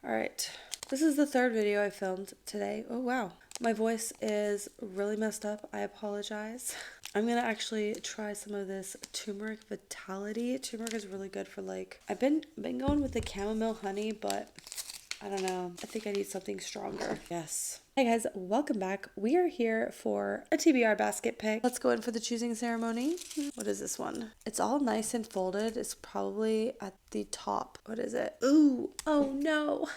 All right. This is the third video I filmed today. Oh, wow. My voice is really messed up. I apologize. I'm going to actually try some of this turmeric vitality. Turmeric is really good for I've been going with the chamomile honey, but I don't know. I think I need something stronger. Yes. Hey guys, welcome back. We are here for a TBR basket pick. Let's go in for the choosing ceremony. What is this one? It's all nice and folded. It's probably at the top. What is it? Ooh, oh no.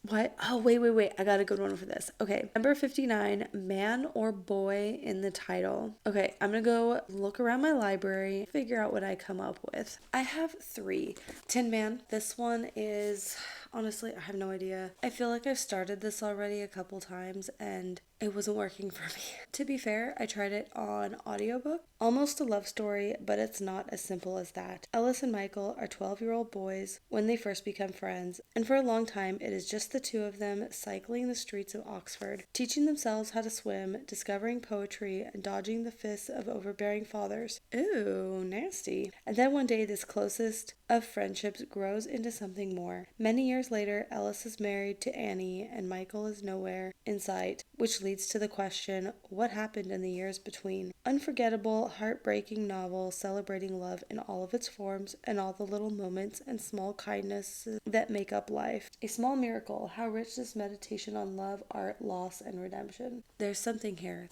What? Oh, wait. I got a good one for this. Okay, number 59, man or boy in the title. Okay, I'm gonna go look around my library, figure out what I come up with. I have 3. Tin Man. This one is, honestly, I have no idea. I feel like I've started this already a couple times and it wasn't working for me. To be fair, I tried it on audiobook. Almost a love story, but it's not as simple as that. Ellis and Michael are 12-year-old boys when they first become friends, and for a long time it is just the two of them cycling the streets of Oxford, teaching themselves how to swim, discovering poetry, and dodging the fists of overbearing fathers. Ooh, nasty. And then one day this closest of friendships grows into something more. Many years later, Ellis is married to Annie and Michael is nowhere in sight, which leads to the question, what happened in the years between? Unforgettable, heartbreaking novel celebrating love in all of its forms and all the little moments and small kindnesses that make up life. A small miracle, how rich this meditation on love, art, loss, and redemption. There's something here.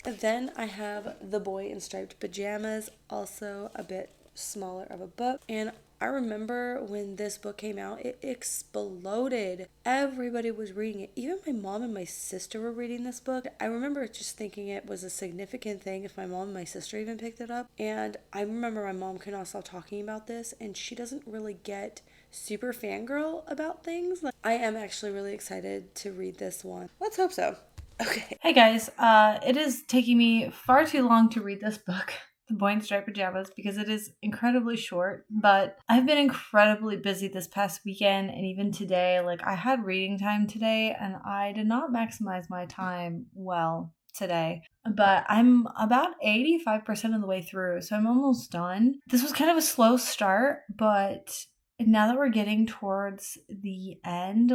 Then I have The Boy in Striped Pajamas, also a bit smaller of a book, and I remember when this book came out, it exploded. Everybody was reading it. Even my mom and my sister were reading this book. I remember just thinking it was a significant thing if my mom and my sister even picked it up. And I remember my mom could not stop talking about this, and she doesn't really get super fangirl about things. I am actually really excited to read this one. Let's hope so. Okay. Hey guys, it is taking me far too long to read this book, The Boy in Striped Pajamas, because it is incredibly short, but I've been incredibly busy this past weekend and even today. I had reading time today and I did not maximize my time well today, but I'm about 85% of the way through, so I'm almost done. This was kind of a slow start, but now that we're getting towards the end,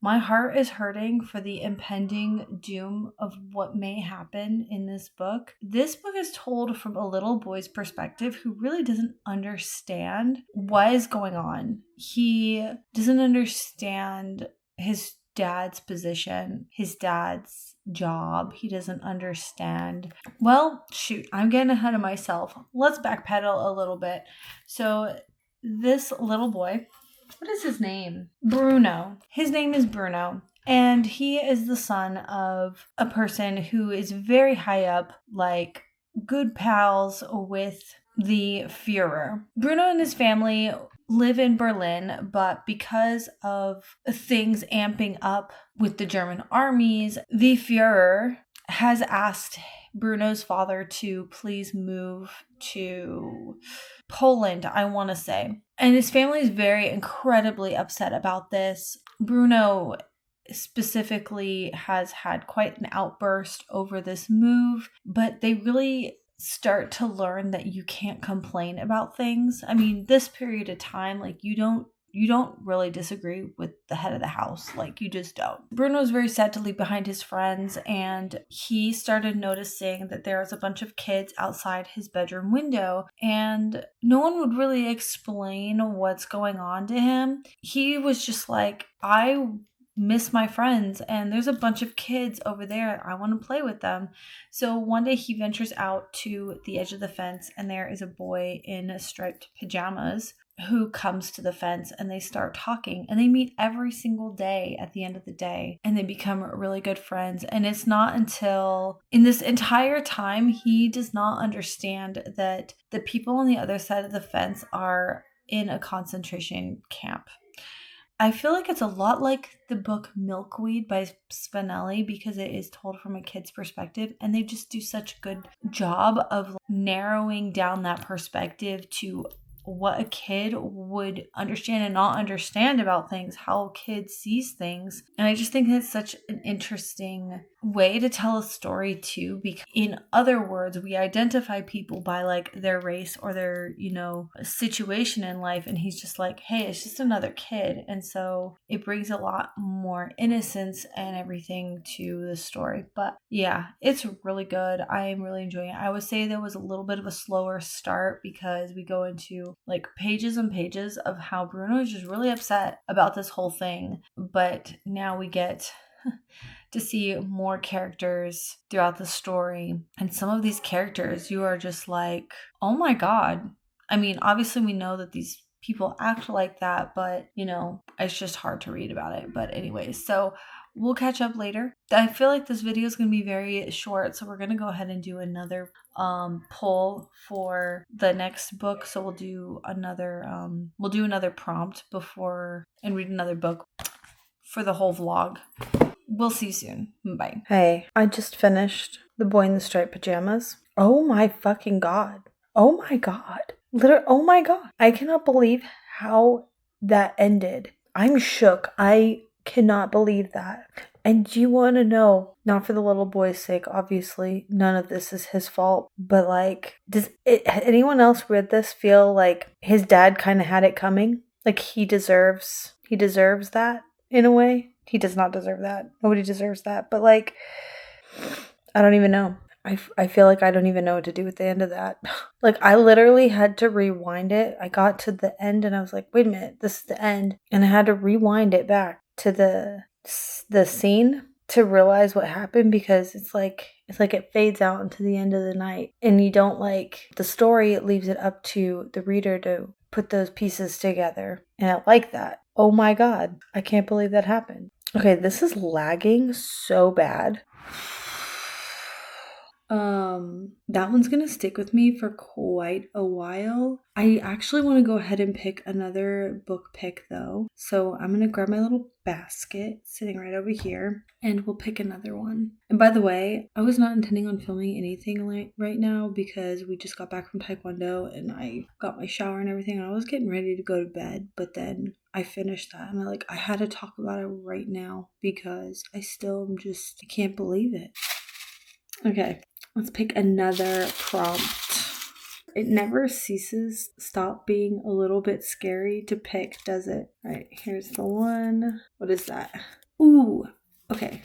my heart is hurting for the impending doom of what may happen in this book. This book is told from a little boy's perspective who really doesn't understand what is going on. He doesn't understand his dad's position, his dad's job. He doesn't understand. Well, shoot, I'm getting ahead of myself. Let's backpedal a little bit. So this little boy, what is his name? Bruno. His name is Bruno. And he is the son of a person who is very high up, good pals with the Führer. Bruno and his family live in Berlin, but because of things amping up with the German armies, the Führer has asked Bruno's father to please move to Poland, I want to say. And his family is incredibly upset about this. Bruno specifically has had quite an outburst over this move, but they really start to learn that you can't complain about things. I mean, this period of time, you don't really disagree with the head of the house. You just don't. Bruno's very sad to leave behind his friends, and he started noticing that there was a bunch of kids outside his bedroom window, and no one would really explain what's going on to him. He was just like, I miss my friends, and there's a bunch of kids over there. I want to play with them. So one day he ventures out to the edge of the fence, and there is a boy in striped pajamas who comes to the fence, and they start talking, and they meet every single day at the end of the day, and they become really good friends. And it's not until in this entire time he does not understand that the people on the other side of the fence are in a concentration camp. I feel like it's a lot like the book Milkweed by Spinelli because it is told from a kid's perspective, and they just do such a good job of narrowing down that perspective to what a kid would understand and not understand about things, how a kid sees things. And I just think that's such an interesting way to tell a story too, because in other words, we identify people by like their race or their, situation in life. And he's just like, hey, it's just another kid. And so it brings a lot more innocence and everything to the story. But yeah, it's really good. I am really enjoying it. I would say there was a little bit of a slower start because we go into like pages and pages of how Bruno is just really upset about this whole thing. But now we get to see more characters throughout the story. And some of these characters, you are just like, oh my God. I mean, obviously we know that these people act like that, but it's just hard to read about it. But anyways, so we'll catch up later. I feel like this video is going to be very short, so we're going to go ahead and do another poll for the next book. So we'll do another prompt before and read another book for the whole vlog. We'll see you soon. Bye. Hey, I just finished The Boy in the Striped Pajamas. Oh my fucking God. Oh my God. Literally, oh my God. I cannot believe how that ended. I'm shook. I cannot believe that. And you want to know, not for the little boy's sake, obviously, none of this is his fault, but like, does anyone else read this feel like his dad kind of had it coming? Like he deserves that in a way? He does not deserve that. Nobody deserves that. But like, I don't even know. I feel like I don't even know what to do with the end of that. Like I literally had to rewind it. I got to the end and I was like, wait a minute, this is the end. And I had to rewind it back to the scene to realize what happened, because it's like it fades out into the end of the night. And you don't like the story, it leaves it up to the reader to put those pieces together. And I like that. Oh my God, I can't believe that happened. Okay, this is lagging so bad. That one's gonna stick with me for quite a while. I actually want to go ahead and pick another book pick though. So I'm gonna grab my little basket sitting right over here and we'll pick another one. And by the way, I was not intending on filming anything right now because we just got back from Taekwondo and I got my shower and everything and I was getting ready to go to bed, but then I finished that and I had to talk about it right now because I can't believe it. Okay, let's pick another prompt. It never stop being a little bit scary to pick, does it? All right, here's the one. What is that? Ooh, okay.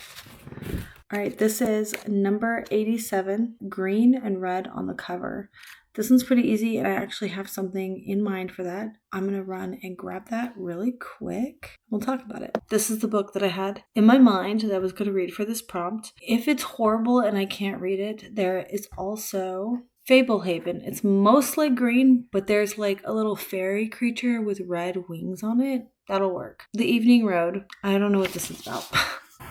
All right, this is number 87, green and red on the cover. This one's pretty easy, and I actually have something in mind for that. I'm going to run and grab that really quick. We'll talk about it. This is the book that I had in my mind that I was going to read for this prompt. If it's horrible and I can't read it, there is also Fablehaven. It's mostly green, but there's like a little fairy creature with red wings on it. That'll work. The Evening Road. I don't know what this is about.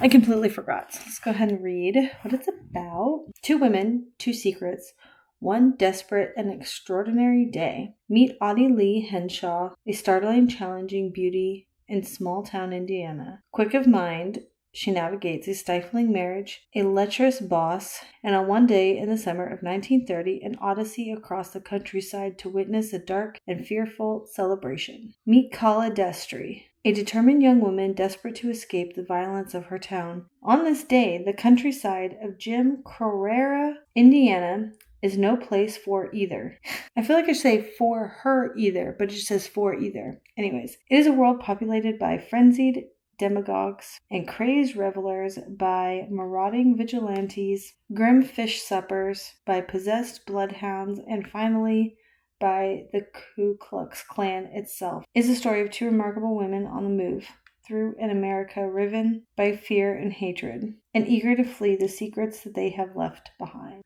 I completely forgot. So let's go ahead and read what it's about. 2 women, 2 secrets. One desperate and extraordinary day. Meet Audie Lee Henshaw, a startling, challenging beauty in small-town Indiana. Quick of mind, she navigates a stifling marriage, a lecherous boss, and on one day in the summer of 1930, an odyssey across the countryside to witness a dark and fearful celebration. Meet Kala Destry, a determined young woman desperate to escape the violence of her town. On this day, the countryside of Jim Carrera, Indiana, is no place for either. I feel like I should say for her either, but it just says for either. Anyways, it is a world populated by frenzied demagogues and crazed revelers, by marauding vigilantes, grim fish suppers, by possessed bloodhounds, and finally by the Ku Klux Klan itself. It is the story of 2 remarkable women on the move through an America riven by fear and hatred, and eager to flee the secrets that they have left behind.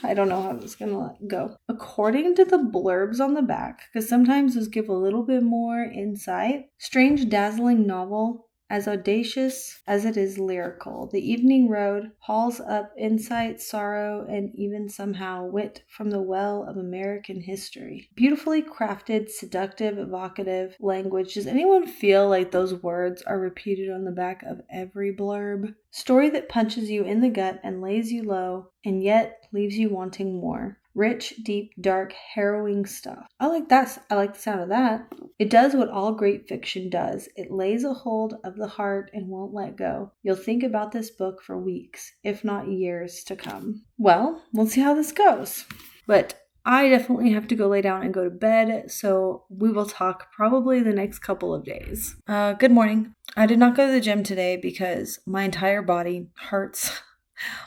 I don't know how this is going to go. According to the blurbs on the back, because sometimes those give a little bit more insight, strange, dazzling novel, as audacious as it is lyrical. The Evening Road hauls up insight, sorrow, and even somehow wit from the well of American history. Beautifully crafted, seductive, evocative language. Does anyone feel like those words are repeated on the back of every blurb? Story that punches you in the gut and lays you low, and yet leaves you wanting more. Rich, deep, dark, harrowing stuff. I like that. I like the sound of that. It does what all great fiction does. It lays a hold of the heart and won't let go. You'll think about this book for weeks, if not years to come. Well, we'll see how this goes. But I definitely have to go lay down and go to bed, so we will talk probably the next couple of days. Good morning. I did not go to the gym today because my entire body hurts.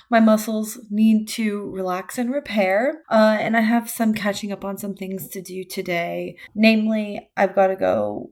My muscles need to relax and repair, and I have some catching up on some things to do today. Namely, I've got to go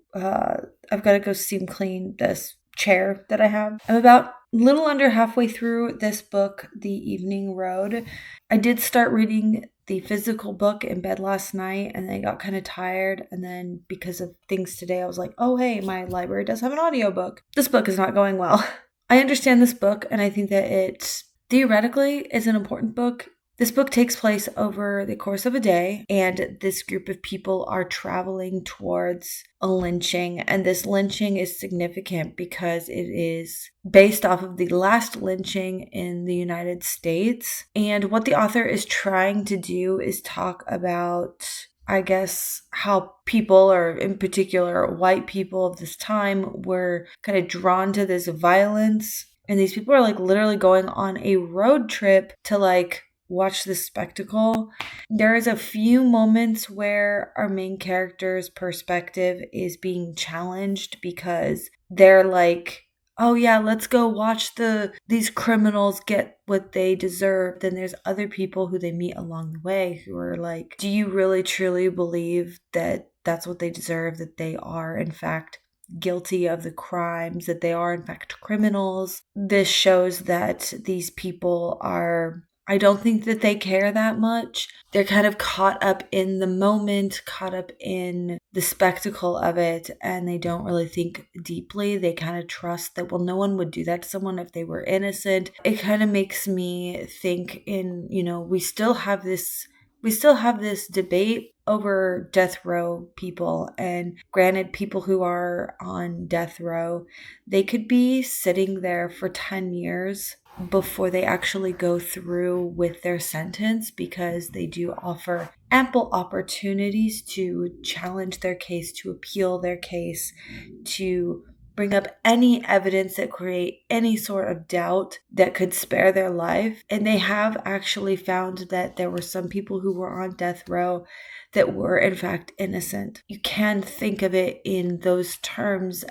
steam clean this chair that I have. I'm about a little under halfway through this book, The Evening Road. I did start reading the physical book in bed last night, and then I got kind of tired, and then because of things today, I was like, oh hey, my library does have an audiobook. This book is not going well. I understand this book, and I think that it theoretically is an important book. This book takes place over the course of a day, and this group of people are traveling towards a lynching, and this lynching is significant because it is based off of the last lynching in the United States. And what the author is trying to do is talk about, I guess, how people, or in particular white people of this time, were kind of drawn to this violence. And these people are like literally going on a road trip to like watch this spectacle. There is a few moments where our main character's perspective is being challenged because they're like, oh yeah, let's go watch these criminals get what they deserve. Then there's other people who they meet along the way who are like, do you really truly believe that that's what they deserve, that they are in fact guilty of the crimes, that they are in fact criminals? This shows that these people are, I don't think that they care that much. They're kind of caught up in the moment, caught up in the spectacle of it, and they don't really think deeply. They kind of trust that, well, no one would do that to someone if they were innocent. It kind of makes me think we still have this debate over death row people. And granted, people who are on death row, they could be sitting there for 10 years before they actually go through with their sentence, because they do offer ample opportunities to challenge their case, to appeal their case, to bring up any evidence that create any sort of doubt that could spare their life. And they have actually found that there were some people who were on death row that were in fact innocent. You can think of it in those terms,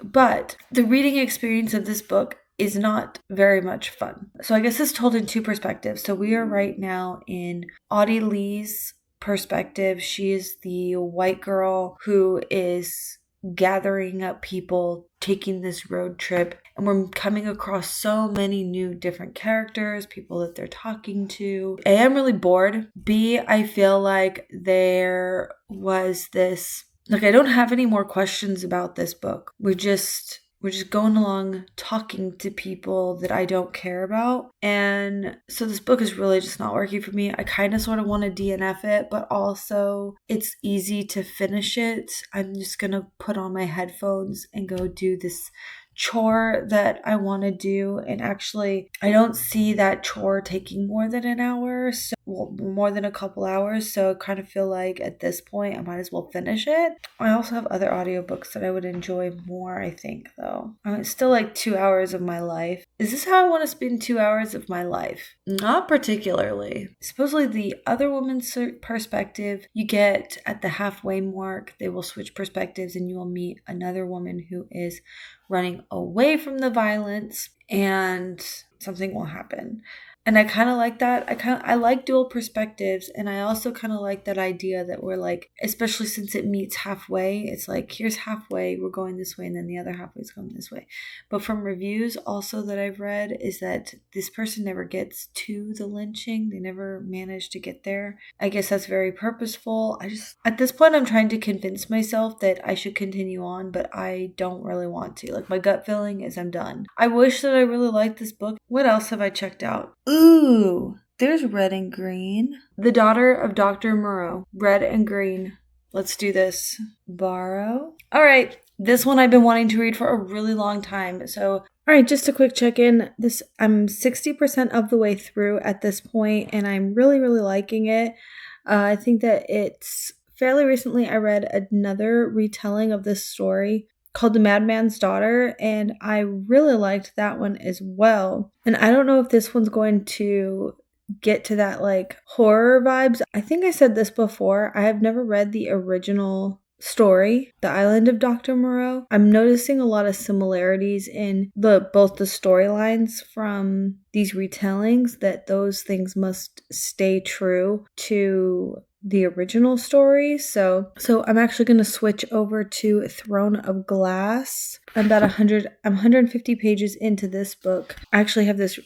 but the reading experience of this book is not very much fun. So I guess it's told in two perspectives. So we are right now in Audie Lee's perspective. She is the white girl who is gathering up people, taking this road trip, and we're coming across so many new different characters, people that they're talking to. A, I'm really bored. B, I feel like there was this, like, I don't have any more questions about this book. We're just going along talking to people that I don't care about. And so this book is really just not working for me. I kind of sort of want to DNF it, but also it's easy to finish it. I'm just going to put on my headphones and go do this chore that I want to do. And actually, I don't see that chore taking more than an hour, more than a couple hours. So I kind of feel like at this point, I might as well finish it. I also have other audiobooks that I would enjoy more, I think, though. It's still like 2 hours of my life. Is this how I want to spend 2 hours of my life? Not particularly. Supposedly the other woman's perspective, you get at the halfway mark, they will switch perspectives and you will meet another woman who is running away from the violence and something will happen. And I kind of like that. I like dual perspectives. And I also kind of like that idea that we're like, especially since it meets halfway, it's like, here's halfway, we're going this way, and then the other halfway is going this way. But from reviews also that I've read is that this person never gets to the lynching. They never manage to get there. I guess that's very purposeful. At this point, I'm trying to convince myself that I should continue on, but I don't really want to. Like, my gut feeling is I'm done. I wish that I really liked this book. What else have I checked out? Ooh, there's Red and Green. The Daughter of Dr. Moreau. Red and Green. Let's do this. Borrow. All right. This one I've been wanting to read for a really long time. So All right, just a quick check-in. I'm 60% of the way through at this point, and I'm really, really liking it. I think that it's fairly recently I read another retelling of this story called The Madman's Daughter, and I really liked that one as well. And I don't know if this one's going to get to that like horror vibes. I think I said this before. I have never read the original story, The Island of Dr. Moreau. I'm noticing a lot of similarities in both the storylines from these retellings, that those things must stay true to the original story. So I'm actually going to switch over to Throne of Glass. I'm 150 pages into this book. I actually have this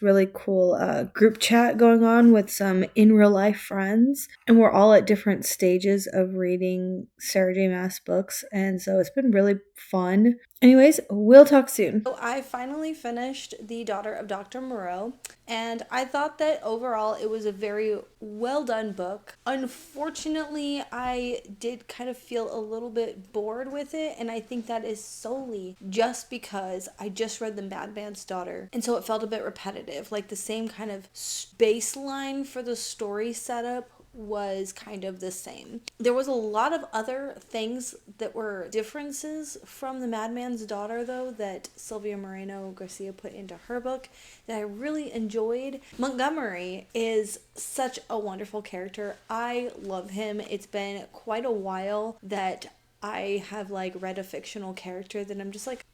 really cool group chat going on with some in real life friends, and we're all at different stages of reading Sarah J. Maas books, and so it's been really fun. Anyways, we'll talk soon. So I finally finished The Daughter of Dr. Moreau, and I thought that overall it was a very well done book. Unfortunately, I did kind of feel a little bit bored with it, and I think that is solely just because I just read The Madman's Daughter, and so it felt a bit repetitive, like the same kind of baseline for the story setup was kind of the same. There was a lot of other things that were differences from The Madman's Daughter, though, that Sylvia Moreno Garcia put into her book that I really enjoyed. Montgomery is such a wonderful character. I love him. It's been quite a while that I have like read a fictional character that I'm just like,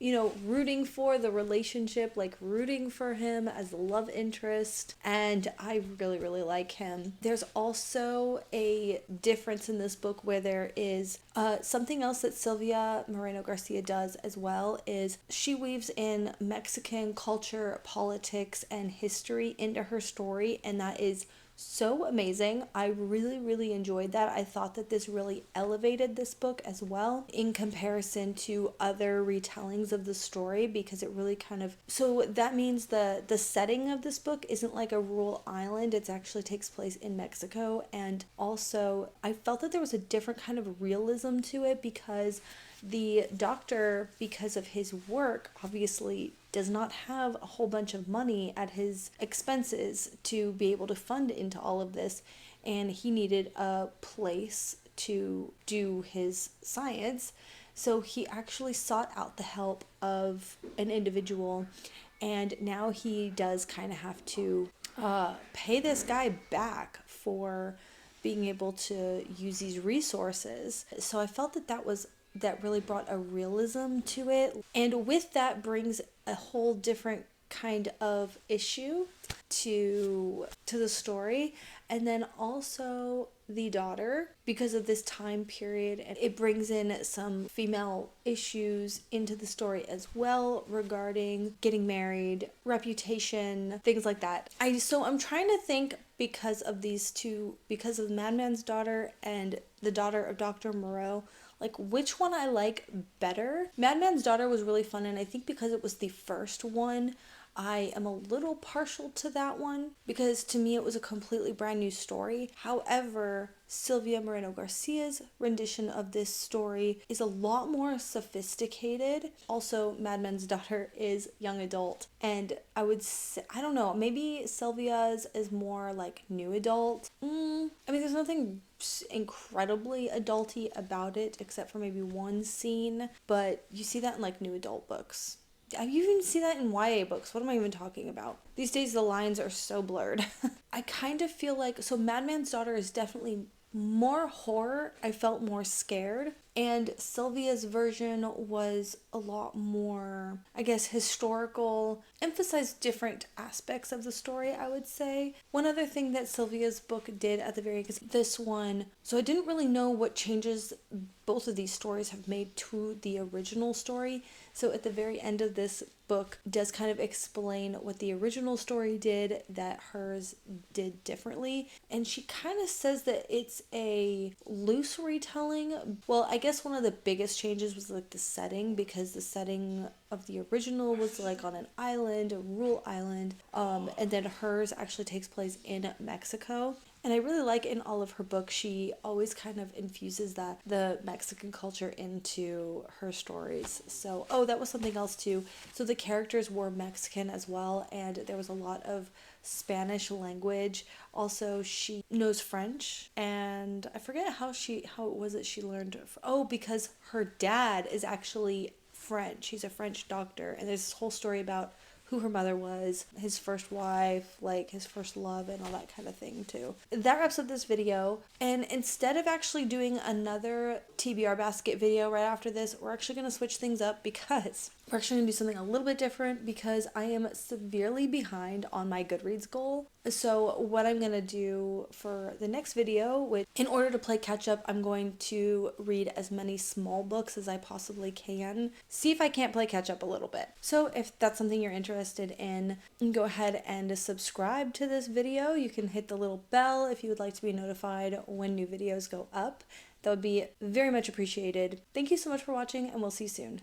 rooting for the relationship, like rooting for him as a love interest, and I really, really like him. There's also a difference in this book where there is something else that Sylvia Moreno Garcia does as well, is she weaves in Mexican culture, politics, and history into her story, and that is so amazing. I really, really enjoyed that. I thought that this really elevated this book as well in comparison to other retellings of the story, because it really so that means the setting of this book isn't like a rural island. It actually takes place in Mexico, and also I felt that there was a different kind of realism to it, because the doctor, because of his work, obviously does not have a whole bunch of money at his expenses to be able to fund into all of this, and he needed a place to do his science. So he actually sought out the help of an individual, and now he does kind of have to pay this guy back for being able to use these resources. So I felt that really brought a realism to it, and with that brings a whole different kind of issue to the story. And then also the daughter, because of this time period, and it brings in some female issues into the story as well, regarding getting married, reputation, things like that. I'm trying to think, because of these two, because of Madman's Daughter and The Daughter of Dr. Moreau, like which one I like better. Madman's Daughter was really fun, and I think because it was the first one, I am a little partial to that one, because to me it was a completely brand new story. However, Sylvia Moreno Garcia's rendition of this story is a lot more sophisticated. Also, Madman's Daughter is young adult, and I would say, I don't know, maybe Sylvia's is more like new adult. I mean, there's nothing incredibly adulty about it except for maybe one scene, but you see that in like new adult books. You even see that in YA books. What am I even talking about? These days the lines are so blurred. I kind of feel like, so Madman's Daughter is definitely more horror. I felt more scared. And Sylvia's version was a lot more, I guess, historical, emphasized different aspects of the story, I would say. One other thing that Sylvia's book did at the very end, this one, so I didn't really know what changes both of these stories have made to the original story. So at the very end of this book does kind of explain what the original story did that hers did differently. And she kind of says that it's a loose retelling. Well, I guess one of the biggest changes was like the setting, because the setting of the original was like on an island, a rural island, and then hers actually takes place in Mexico. And I really like in all of her books, she always kind of infuses the Mexican culture into her stories. So, oh, that was something else too. So the characters were Mexican as well, and there was a lot of Spanish language. Also, she knows French, and I forget how it was that she learned. Oh, because her dad is actually French. He's a French doctor, and there's this whole story about who her mother was, his first wife, like his first love, and all that kind of thing too. That wraps up this video, and instead of actually doing another TBR Basket video right after this, we're actually going to switch things up because we're actually going to do something a little bit different because I am severely behind on my Goodreads goal. So what I'm going to do for the next video, which in order to play catch up, I'm going to read as many small books as I possibly can. See if I can't play catch up a little bit. So if that's something you're interested in, go ahead and subscribe to this video. You can hit the little bell if you would like to be notified when new videos go up. That would be very much appreciated. Thank you so much for watching, and we'll see you soon.